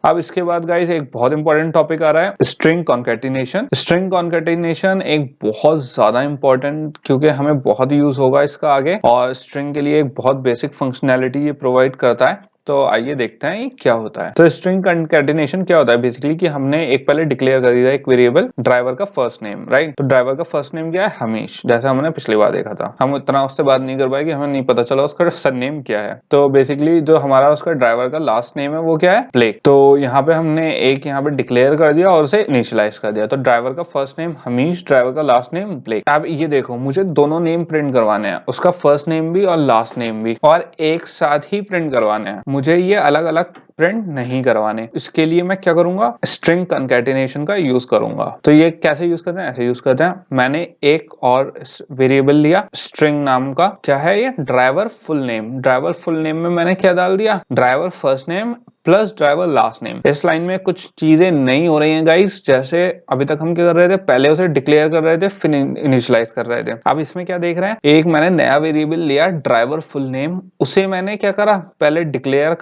अब इसके बाद गाइस एक बहुत इंपॉर्टेंट टॉपिक आ रहा है स्ट्रिंग कॉन्केटिनेशन। स्ट्रिंग कॉन्केटिनेशन एक बहुत ज्यादा इंपॉर्टेंट, क्योंकि हमें बहुत यूज होगा इसका आगे, और स्ट्रिंग के लिए एक बहुत बेसिक फंक्शनैलिटी ये प्रोवाइड करता है। तो आइए देखते हैं ये क्या होता है। तो स्ट्रिंग कॉन्केटिनेशन क्या होता है बेसिकली, कि हमने एक पहले डिक्लेयर कर दिया एक वेरिएबल ड्राइवर का फर्स्ट नेम, राइट। तो ड्राइवर का फर्स्ट नेम क्या है, हमीश, जैसा हमने पिछली बार देखा था। हम इतना उससे बात नहीं कर पाए कि हमें नहीं पता चला उसका सरनेम क्या है। तो बेसिकली जो हमारा उसका ड्राइवर का लास्ट नेम है वो क्या है, ब्लेक। तो यहाँ पे हमने एक यहाँ पे डिक्लेयर कर दिया और उसे इनिशियलाइज कर दिया। तो ड्राइवर का फर्स्ट नेम हमीश, ड्राइवर का लास्ट नेम ब्लेक। अब ये देखो, मुझे दोनों नेम प्रिंट करवाने हैं, उसका फर्स्ट नेम भी और लास्ट नेम भी, और एक साथ ही प्रिंट करवाने हैं। मुझे ये अलग अलग प्रिंट नहीं करवाने। इसके लिए मैं क्या करूंगा, स्ट्रिंग कॉन्केटिनेशन का यूज करूंगा। तो ये कैसे यूज करते हैं, ऐसे यूज करते हैं। मैंने एक और वेरिएबल लिया स्ट्रिंग नाम का, क्या है ये, driver full name. Driver full name में मैंने क्या डाल दिया, driver first name plus driver last name. इस लाइन में कुछ चीजें नहीं हो रही हैं गाइस, जैसे अभी तक हम क्या कर रहे थे, पहले उसे डिक्लेयर कर रहे थे फिर इनिशियलाइज कर रहे थे। अब इसमें क्या देख रहे हैं, एक मैंने नया वेरिएबल लिया ड्राइवर फुल नेम, उसे मैंने क्या करा, पहले डिक्लेयर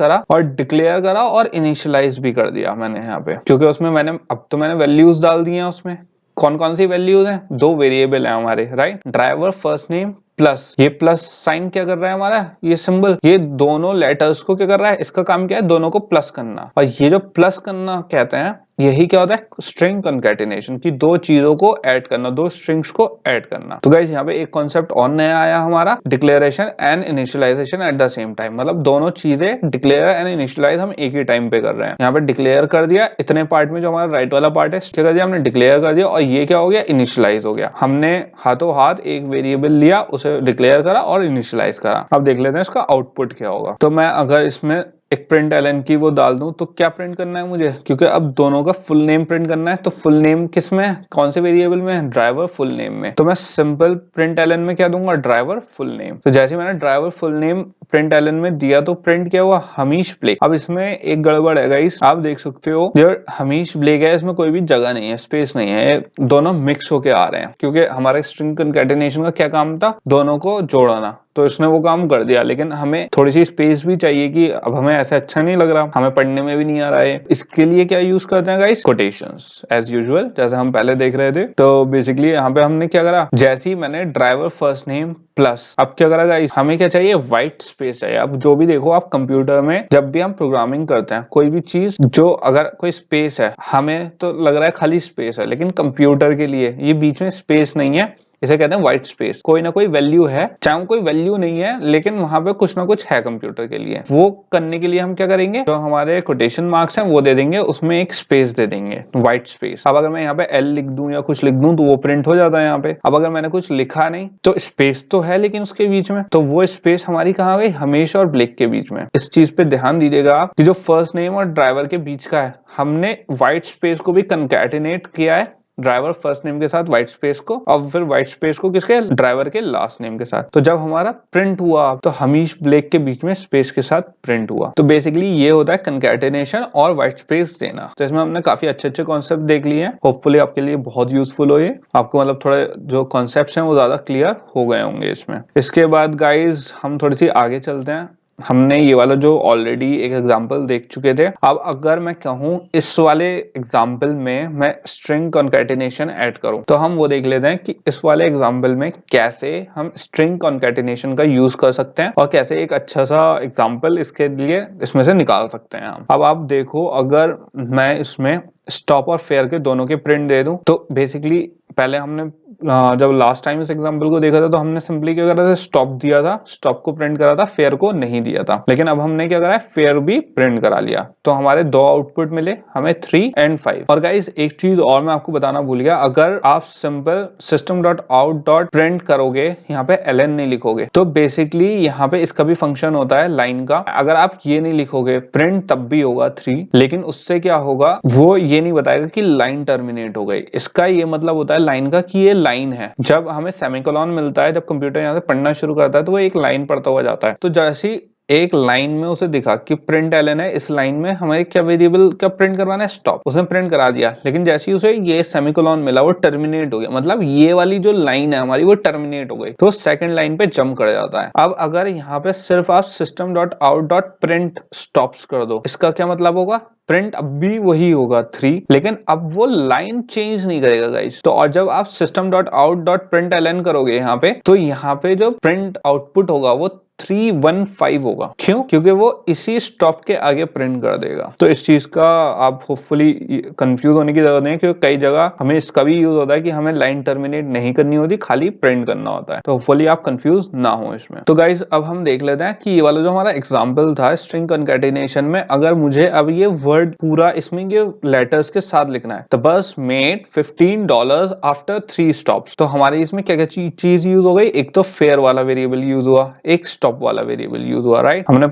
करा और इनिशियलाइज भी कर दिया मैंने यहाँ पे, क्योंकि उसमें मैंने अब तो मैंने वैल्यूज डाल दी हैं। उसमें कौन कौन सी वैल्यूज हैं, दो वेरिएबल है हमारे, right. Driver first name plus, ये प्लस साइन क्या कर रहा है हमारा, ये सिंबल, ये दोनों लेटर्स को क्या कर रहा है, इसका काम क्या है, दोनों को प्लस करना। और ये जो प्लस करना कहते हैं, यही क्या होता है, स्ट्रिंग कॉन्केटिनेशन, की दो चीजों को ऐड करना, दो स्ट्रिंग्स को ऐड करना। तो गाइस यहाँ पे एक कॉन्सेप्ट और नया आया हमारा, declaration and initialization at the same time. मतलब दोनों चीजें डिक्लेयर एंड इनिशियलाइज हम एक ही टाइम पे कर रहे हैं। यहाँ पे डिक्लेयर कर दिया इतने पार्ट में, जो हमारा राइट वाला पार्ट है क्या कर दिया हमने, डिक्लेयर कर दिया, और ये क्या हो गया, इनिशियलाइज हो गया। हमने हाथों हाथ एक वेरिएबल लिया, उसे डिक्लेयर करा और इनिशियलाइज करा। अब देख लेते हैं इसका आउटपुट क्या होगा। तो मैं अगर इसमें एक प्रिंट एलन की वो डाल दूं, तो क्या प्रिंट करना है मुझे, क्योंकि अब दोनों का फुल नेम प्रिंट करना है। तो फुल नेम किस में है, कौन से वेरिएबल में है, ड्राइवर फुल नेम में। तो मैं सिंपल प्रिंट एलन में क्या दूंगा, ड्राइवर फुल नेम। तो जैसे मैंने driver full name println में दिया, तो प्रिंट क्या हुआ, हमीश ब्लेक। अब इसमें एक गड़बड़ है गाइस, आप देख सकते हो जो हमीश ब्लेक है, इसमें कोई भी जगह नहीं है, स्पेस नहीं है, दोनों मिक्स होके आ रहे हैं। क्योंकि हमारे स्ट्रिंग कॉन्केटिनेशन का क्या काम था, दोनों को जोड़ना, तो इसने वो काम कर दिया। लेकिन हमें थोड़ी सी स्पेस भी चाहिए, कि अब हमें ऐसा अच्छा नहीं लग रहा, हमें पढ़ने में भी नहीं आ रहा है। इसके लिए क्या यूज करते हैं गाइस, कोटेशंस एज यूजुअल, जैसे हम पहले देख रहे थे। तो बेसिकली यहाँ पे हमने क्या करा, जैसे ही मैंने ड्राइवर फर्स्ट नेम प्लस, अब क्या करा गाइस, हमें क्या चाहिए, व्हाइट स्पेस चाहिए। अब जो भी देखो आप कंप्यूटर में, जब भी हम प्रोग्रामिंग करते हैं कोई भी चीज, जो अगर कोई स्पेस है, हमें तो लग रहा है खाली स्पेस है, लेकिन कंप्यूटर के लिए ये बीच में स्पेस नहीं है, इसे कहते हैं व्हाइट स्पेस। कोई ना कोई वैल्यू है, चाहे वो कोई वैल्यू नहीं है, लेकिन वहां पे कुछ ना कुछ है कंप्यूटर के लिए। वो करने के लिए हम क्या करेंगे, जो हमारे कोटेशन मार्क्स हैं वो दे देंगे, उसमें एक स्पेस दे देंगे, व्हाइट स्पेस। अब अगर मैं यहाँ पे एल लिख दूं या कुछ लिख दूं, तो वो प्रिंट हो जाता है यहाँ पे। अब अगर मैंने कुछ लिखा नहीं, तो स्पेस तो है लेकिन उसके बीच में, तो वो स्पेस हमारी कहाँ गई, हमेशा और ब्लैक के बीच में। इस चीज पे ध्यान दीजिएगा आप, कि जो फर्स्ट नेम और ड्राइवर के बीच का है, हमने व्हाइट स्पेस को भी कंकैटिनेट किया है ड्राइवर फर्स्ट नेम के साथ, व्हाइट स्पेस को, और फिर व्हाइट स्पेस को किसके, ड्राइवर के लास्ट नेम के साथ। तो जब हमारा प्रिंट हुआ, तो हमीश ब्लेक के बीच में स्पेस के साथ प्रिंट हुआ। तो बेसिकली ये होता है कंकैटिनेशन और व्हाइट स्पेस देना। तो इसमें हमने काफी अच्छे अच्छे कॉन्सेप्ट देख लिए हैं। होपफुली आपके लिए बहुत यूजफुल हो ये, आपको मतलब थोड़े जो कॉन्सेप्ट हैं वो ज्यादा क्लियर हो गए होंगे इसमें। इसके बाद गाइज हम थोड़ी सी आगे चलते हैं। हमने ये वाला जो ऑलरेडी एक एग्जांपल देख चुके थे। अब अगर मैं कहूँ इस वाले एग्जांपल में मैं स्ट्रिंग कॉन्कैटिनेशन ऐड करूं, तो हम वो देख लेते हैं कि इस वाले एग्जांपल में कैसे हम स्ट्रिंग कॉन्कैटिनेशन का यूज कर सकते हैं, और कैसे एक अच्छा सा एग्जांपल इसके लिए इसमें से निकाल सकते हैं हम। अब आप देखो, अगर मैं इसमें स्टॉप और फेयर के दोनों के प्रिंट दे दूं, तो बेसिकली पहले हमने जब लास्ट टाइम इस एग्जांपल को देखा था, तो हमने सिंपली क्या करा था, स्टॉप दिया था, स्टॉप को प्रिंट करा था, फेयर को नहीं दिया था। लेकिन अब हमने क्या करा है, फेयर भी प्रिंट करा लिया। तो हमारे दो आउटपुट मिले, हमें 3 और 5। और गाइस एक चीज और मैं आपको बताना भूल गया, अगर आप सिंपल system.out.print करोगे, यहाँ पे ln नहीं लिखोगे, तो बेसिकली यहाँ पे इसका भी फंक्शन होता है लाइन का। अगर आप ये नहीं लिखोगे, प्रिंट तब भी होगा 3, लेकिन उससे क्या होगा, वो ये नहीं बताएगा कि लाइन टर्मिनेट हो गई। इसका ये मतलब होता है लाइन का, कि ये लाइन है। जब हमें सेमीकोलन मिलता है, जब कंप्यूटर यहाँ से पढ़ना शुरू करता है, तो वो एक लाइन पढ़ता हुआ जाता है। तो जैसे एक लाइन में उसे दिखा कि प्रिंट एलन है, इस लाइन में हमें क्या वेरिएबल क्या प्रिंट करवाना है, स्टॉप। उसने प्रिंट करा दिया, लेकिन जैसे ही उसे ये सेमीकोलन मिला वो टर्मिनेट हो गया, मतलब ये वाली जो लाइन है हमारी वो टर्मिनेट हो गई, तो सेकंड लाइन पे जंप कर जाता है। अब अगर यहाँ पे सिर्फ आप system dot out dot print stops कर दो, इसका क्या मतलब होगा, प्रिंट अब भी वही होगा 3, लेकिन अब वो लाइन चेंज नहीं करेगा गाइस। तो और जब आप system dot out dot println करोगे यहाँ पे, तो यहाँ पे जो प्रिंट आउटपुट होगा वो 315 होगा। क्यों? क्योंकि वो इसी स्टॉप के आगे प्रिंट कर देगा। तो इस चीज का आप होपफुली कंफ्यूज होने की जरूरत नहीं है, क्योंकि कई जगह हमें इसका भी यूज होता है कि हमें लाइन टर्मिनेट नहीं करनी होती, खाली प्रिंट करना होता है। तो होपफुली आप कंफ्यूज ना हो इसमें। तो गाइज अब हम देख लेते हैं कि ये वाला जो हमारा एग्जाम्पल था स्ट्रिंग कंकैटिनेशन में, अगर मुझे अब ये वर्ड पूरा इसमें ये लेटर्स के साथ लिखना है, तो बस मेड $15 आफ्टर 3 स्टॉप्स। तो हमारी इसमें क्या क्या चीज यूज हो गई, एक तो फेयर वाला वेरिएबल यूज हुआ, एक स्टॉप वाला वेरिएबल यूज हुआ, राइट। हमने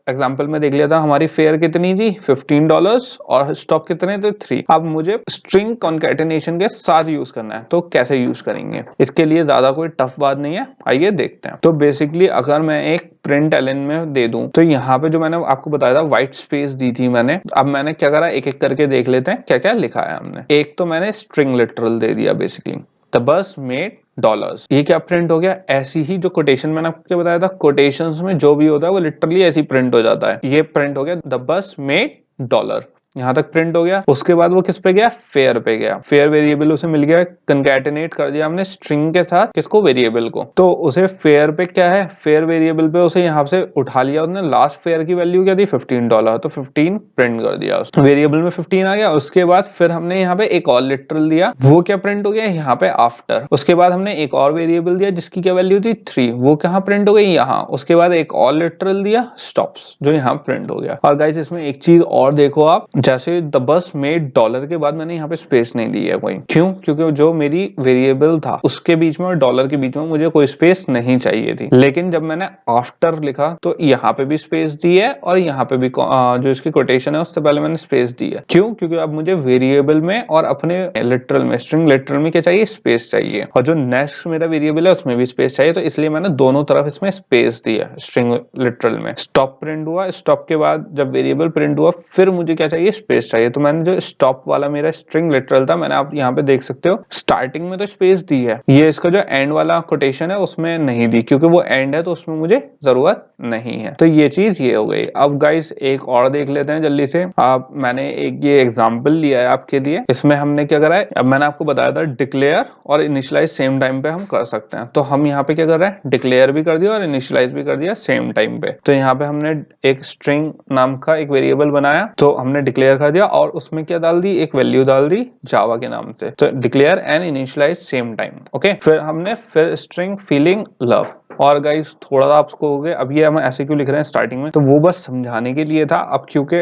एग्जांपल में देख लिया था हमारी फेयर कितनी थी, $15 और स्टॉप कितने थे, 3। अब मुझे स्ट्रिंग कॉन्कैटिनेशन के साथ यूज करना है, तो कैसे यूज करेंगे, इसके लिए ज्यादा कोई टफ बात नहीं है, आइए देखते हैं। तो बेसिकली अगर मैं एक प्रिंट एलन में दे दूं, तो यहाँ पे जो मैंने आपको बताया था व्हाइट स्पेस दी थी मैंने, अब मैंने क्या करा, एक एक करके देख लेते हैं क्या क्या लिखा है हमने। एक तो मैंने स्ट्रिंग लिटरल दे दिया basically, the bus made dollars, ये क्या प्रिंट हो गया, ऐसी ही जो कोटेशन मैंने आपको क्या बताया था, कोटेशंस में जो भी होता है वो लिटरली ऐसी प्रिंट हो जाता है। ये प्रिंट हो गया द बस मेड डॉलर, यहां तक प्रिंट हो गया। उसके बाद वो किस पे गया, फेयर पे गया। फेयर वेरिएबल उसे मिल गया, कंकैटिनेट कर दिया हमने स्ट्रिंग के साथ किसको, वेरिएबल को। तो उसे फेयर पे क्या है, फेयर वेरिएबल पे उसे यहां से उठा लिया उसने, लास्ट फेयर की वैल्यू क्या थी, $15, तो 15 प्रिंट कर दिया उसने, वेरिएबल में 15 आ गया। उसके बाद फिर हमने यहाँ पे एक और लिटरल दिया, वो क्या प्रिंट हो गया यहाँ पे आफ्टर। उसके बाद हमने एक और वेरिएबल दिया जिसकी क्या वैल्यू थी, 3, वो कहाँ प्रिंट हो गई, यहाँ। उसके बाद एक और लिटरल दिया स्टॉप्स, जो यहाँ प्रिंट हो गया। और गाइस इसमें एक चीज और देखो आप, जैसे द बस मेड डॉलर के बाद मैंने यहाँ पे स्पेस नहीं दी है कोई, क्यों, क्योंकि जो मेरी वेरिएबल था उसके बीच में और डॉलर के बीच में मुझे कोई स्पेस नहीं चाहिए थी। लेकिन जब मैंने आफ्टर लिखा तो यहाँ पे भी स्पेस दी है और यहाँ पे भी जो इसकी कोटेशन है उससे पहले मैंने स्पेस दी है। क्यों? क्योंकि अब मुझे वेरिएबल में और अपने लिटरल में, स्ट्रिंग लिटरल में क्या चाहिए, स्पेस चाहिए, और जो नेक्स्ट मेरा वेरिएबल है उसमें भी स्पेस चाहिए, तो इसलिए मैंने दोनों तरफ इसमें स्पेस दी है स्ट्रिंग लिटरल में। स्टॉप प्रिंट हुआ, स्टॉप के बाद जब वेरिएबल प्रिंट हुआ फिर मुझे क्या चाहिए, स्पेस चाहिए। तो मैंने जो स्टॉप वाला मेरा स्ट्रिंग लिटरल था, मैंने आप यहाँ पे देख सकते हो स्टार्टिंग में तो स्पेस दी है, ये इसका जो एंड वाला कोटेशन है उसमें नहीं दी, क्योंकि वो एंड है तो उसमें मुझे जरूरत नहीं है। तो ये चीज ये हो गई। अब गाइस एक और देख लेते हैं जल्दी से। आप मैंने एक ये एग्जांपल लिया है आपके लिए, इसमें हमने क्या करा है, अब मैंने आपको बताया था डिक्लेयर और इनिशियलाइज सेम टाइम पे हम कर सकते हैं, तो हम यहाँ पे क्या कर रहे हैं, डिक्लेयर भी कर दिया और इनिशियलाइज भी कर दिया सेम टाइम पे। तो यहाँ पे हमने एक स्ट्रिंग नाम का एक वेरिएबल बनाया, तो हमने डिक्लेयर कर दिया और उसमें क्या डाल दी, एक वैल्यू डाल दी जावा के नाम से, तो declare and initialize same time. Okay, फिर हमने फिर स्ट्रिंग फीलिंग लव। और गाइस थोड़ा सा आप कहोगे अब ये हम ऐसे क्यों लिख रहे हैं स्टार्टिंग में, तो वो बस समझाने के लिए था। अब क्योंकि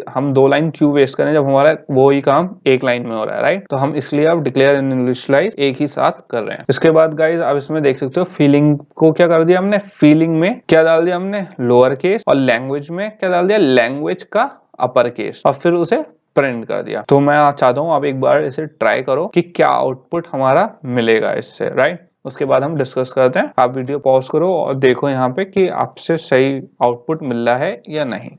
हम 2 लाइन क्यों वेस्ट करें जब हमारा वो ही काम एक लाइन में हो रहा है, राइट। तो हम इसलिए अब डिक्लेयर एंड इनिशियलाइज एक ही साथ कर रहे हैं। इसके बाद गाइस अब इसमें देख सकते हो फीलिंग को क्या कर दिया हमने, फीलिंग में क्या डाल दिया हमने, लोअर केस, और लैंग्वेज में क्या डाल दिया, लैंग्वेज का अपर केस, और फिर उसे प्रिंट कर दिया। तो मैं चाहता हूं आप एक बार इसे ट्राई करो कि क्या आउटपुट हमारा मिलेगा इससे, राइट। उसके बाद हम डिस्कस करते हैं। आप वीडियो पॉज करो और देखो यहाँ पे कि आपसे सही आउटपुट मिल रहा है या नहीं।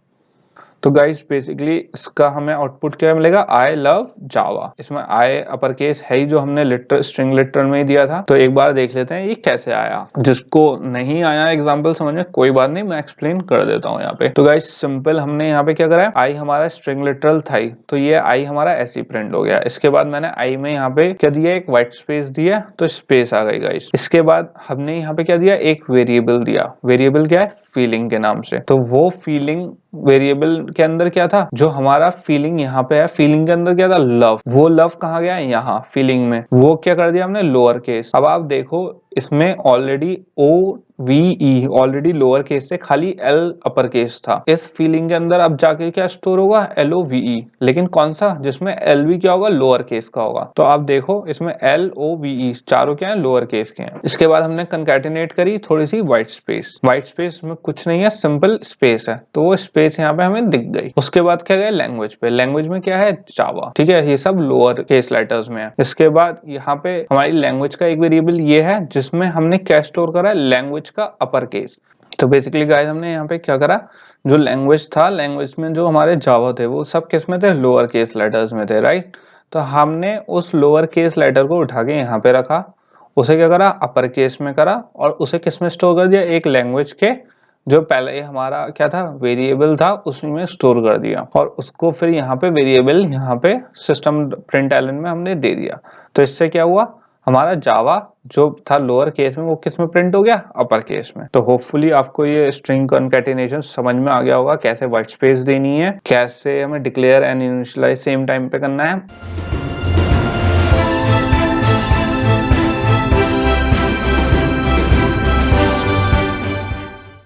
तो गाइस बेसिकली इसका हमें आउटपुट क्या मिलेगा, आई लव जावा। इसमें आई अपर केस है ही जो हमने स्ट्रिंग लिटरल में ही दिया था। तो एक बार देख लेते हैं ये कैसे आया। जिसको नहीं आया एग्जांपल समझ में, कोई बात नहीं, मैं एक्सप्लेन कर देता हूँ यहाँ पे। तो गाइस सिंपल हमने यहाँ पे क्या करा है, आई हमारा स्ट्रिंग लिटरल था ही, तो ये आई हमारा ऐसे ही प्रिंट हो गया। इसके बाद मैंने आई में यहाँ पे क्या दिया, एक व्हाइट स्पेस दिया, तो स्पेस आ गई गाइस। इसके बाद हमने यहाँ पे क्या दिया, एक वेरिएबल दिया। वेरिएबल क्या है, फीलिंग के नाम से। तो वो फीलिंग वेरिएबल के अंदर क्या था, जो हमारा फीलिंग यहाँ पे है, फीलिंग के अंदर क्या था, लव। वो लव कहाँ गया, यहाँ फीलिंग में। वो क्या कर दिया हमने, लोअर केस। अब आप देखो इसमें already OVE already lower case से खाली L अपर केस था। इस फीलिंग के अंदर अब जाके क्या स्टोर होगा, LOVE, लेकिन कौन सा, जिसमें L भी क्या होगा, लोअर केस का होगा। तो आप देखो इसमें LOVE चारों क्या है, लोअर केस के हैं। इसके बाद हमने कंकैटिनेट करी थोड़ी सी व्हाइट स्पेस। व्हाइट स्पेस में कुछ नहीं है, सिंपल स्पेस है, तो वो स्पेस यहाँ पे हमें दिख गई। उसके बाद क्या गया, लैंग्वेज पे। लैंग्वेज में क्या है, जावा, ठीक है, ये सब लोअर केस लेटर्स में है। इसके बाद यहाँ पे हमारी लैंग्वेज का एक वेरिएबल ये है जिसमें हमने क्या स्टोर करा है, लैंग्वेज का अपर केस। तो बेसिकली गाइस हमने यहाँ पे क्या करा, जो लैंग्वेज था, लैंग्वेज में जो हमारे जावा थे वो सब किस में थे, लोअर केस लेटर्स में थे, राइट। तो हमने उस लोअर केस लेटर को उठा के यहाँ पे रखा, उसे क्या करा, अपर केस में करा, और उसे किस में स्टोर कर दिया, एक लैंग्वेज के जो पहले हमारा क्या था, वेरिएबल था, उसी में स्टोर कर दिया, और उसको फिर यहाँ पे वेरिएबल यहाँ पे सिस्टम प्रिंटलन में हमने दे दिया। तो इससे क्या हुआ, हमारा जावा जो था लोअर केस में वो किस में प्रिंट हो गया, अपर केस में। तो होपफुली आपको ये स्ट्रिंग कॉन्कैटिनेशन समझ में आ गया होगा, कैसे व्हाइट स्पेस देनी है, कैसे हमें declare and initialize same time पे करना है।